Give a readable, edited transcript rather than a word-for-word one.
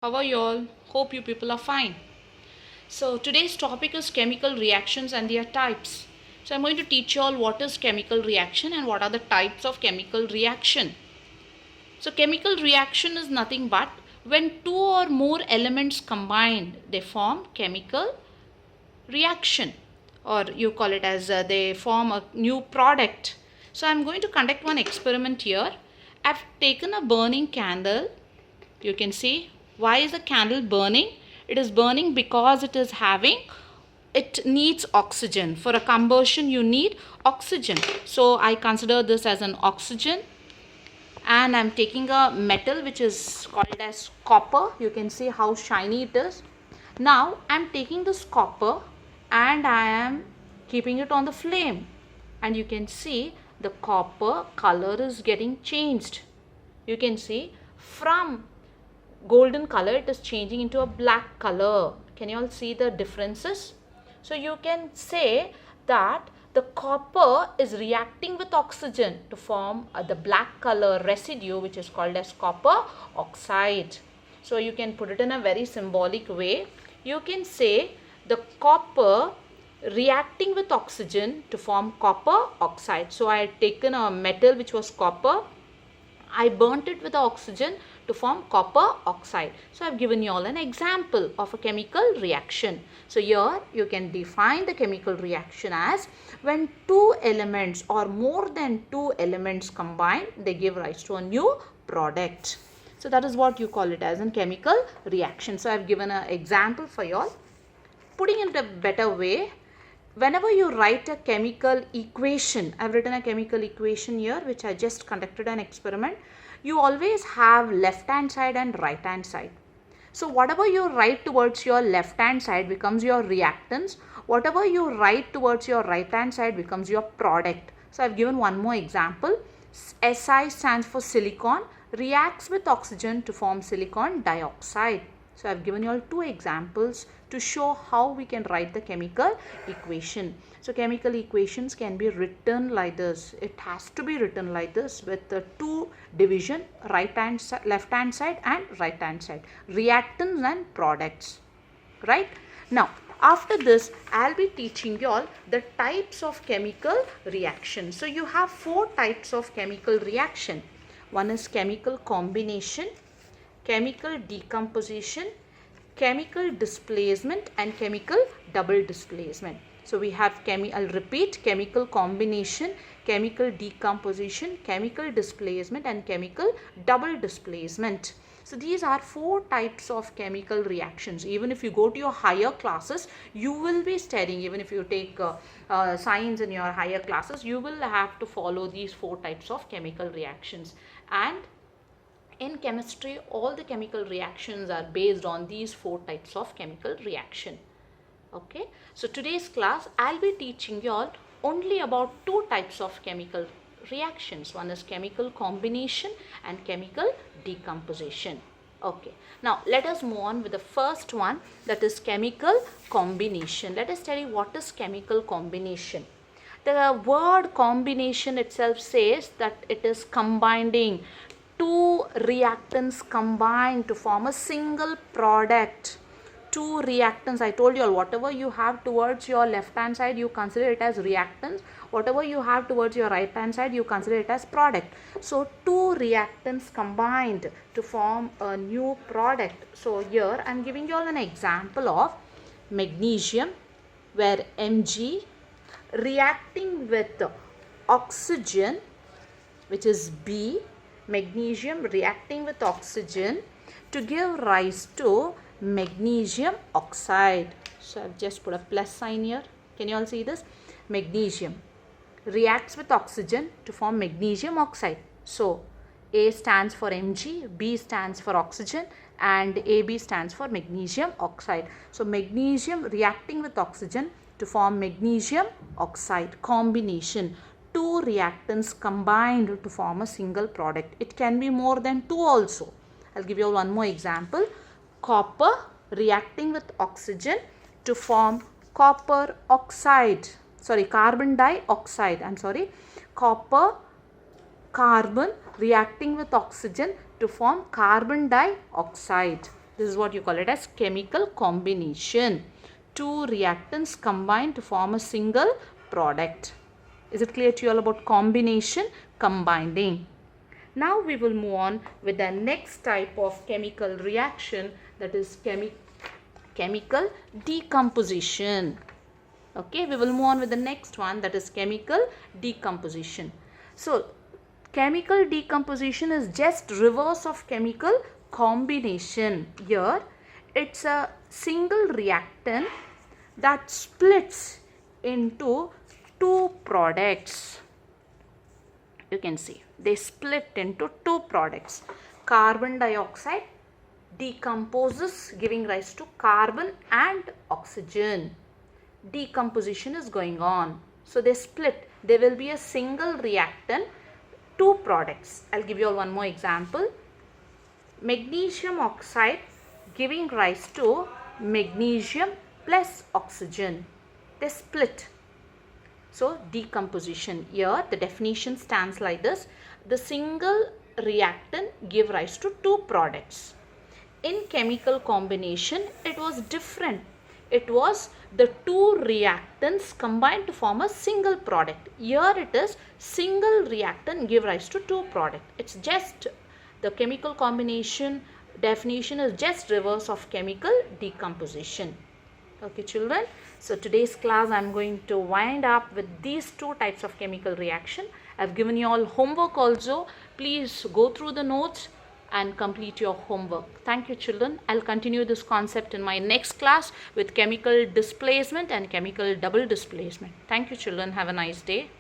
How are you all? Hope you people are fine. So today's topic is chemical reactions and their types. So I'm going to teach you all what is chemical reaction and what are the types of chemical reaction. So chemical reaction is nothing but when two or more elements combined, they form chemical reaction, or you call it as they form a new product. So I'm going to conduct one experiment here. I've taken a burning candle. You can see why is the candle burning. It is burning because it needs oxygen. For a combustion you need oxygen, so I consider this as an oxygen. And I'm taking a metal which is called as copper. You can see how shiny it is. Now I'm taking this copper and I am keeping it on the flame, and you can see the copper color is getting changed. You can see from golden color it is changing into a black color. Can you all see the differences? So you can say that the copper is reacting with oxygen to form the black color residue, which is called as copper oxide. So you can put it in a very symbolic way. You can say the copper reacting with oxygen to form copper oxide. So I had taken a metal which was copper, I burnt it with oxygen to form copper oxide. So I have given you all an example of a chemical reaction. So here you can define the chemical reaction as when two elements or more than two elements combine, they give rise to a new product. So that is what you call it as a chemical reaction. So I have given an example for you all. Putting it in a better way, whenever you write a chemical equation, I have written a chemical equation here which I just conducted an experiment. You always have left hand side and right hand side. So whatever you write towards your left hand side becomes your reactants. Whatever you write towards your right hand side becomes your product. So I have given one more example. Si stands for silicon, reacts with oxygen to form silicon dioxide. So I have given you all two examples to show how we can write the chemical equation. So chemical equations can be written like this. It has to be written like this with the two division, left hand side and right hand side, reactants and products, right? Now after this I'll be teaching you all the types of chemical reaction. So you have four types of chemical reaction. One is chemical combination, chemical decomposition, chemical displacement and chemical double displacement. So we have I'll repeat: chemical combination, chemical decomposition, chemical displacement and chemical double displacement. So these are four types of chemical reactions. Even if you go to your higher classes, you will be studying, even if you take science in your higher classes, you will have to follow these four types of chemical reactions. And in chemistry, all the chemical reactions are based on these four types of chemical reaction. Okay, so today's class I'll be teaching you all only about two types of chemical reactions. One is chemical combination and chemical decomposition. Okay, now let us move on with the first one, that is chemical combination. Let us study what is chemical combination. The word combination itself says that it is combining two reactants combined to form a single product. Two reactants, I told you all, whatever you have towards your left hand side you consider it as reactants, whatever you have towards your right hand side you consider it as product. So two reactants combined to form a new product. So here I am giving you all an example of magnesium, where Mg reacting with oxygen, which is B, magnesium reacting with oxygen to give rise to magnesium oxide. So I've just put a plus sign here. Can you all see this? Magnesium reacts with oxygen to form magnesium oxide. So A stands for Mg, B stands for oxygen and AB stands for magnesium oxide. So magnesium reacting with oxygen to form magnesium oxide. Combination, two reactants combined to form a single product. It can be more than two also. I'll give you one more example. Copper reacting with oxygen to form copper oxide. Carbon dioxide. Copper carbon reacting with oxygen to form carbon dioxide. This is what you call it as chemical combination. Two reactants combine to form a single product. Is it clear to you all about combination, combining? Now we will move on with the next type of chemical reaction, that is chemical decomposition. Okay, we will move on with the next one, that is chemical decomposition. So chemical decomposition is just reverse of chemical combination. Here it's a single reactant that splits into two products. You can see they split into two products. Carbon dioxide decomposes, giving rise to carbon and oxygen. Decomposition is going on. So they split. There will be a single reactant, two products. I'll give you all one more example. Magnesium oxide giving rise to magnesium plus oxygen. They split. So decomposition. Here the definition stands like this. The single reactant give rise to two products. In chemical combination it was different. It was the two reactants combined to form a single product. Here it is single reactant give rise to two products. It's just the chemical combination definition is just reverse of chemical decomposition. Okay children, so today's class I am going to wind up with these two types of chemical reaction. I have given you all homework also. Please go through the notes and complete your homework. Thank you children. I'll continue this concept in my next class with chemical displacement and chemical double displacement. Thank you children. Have a nice day.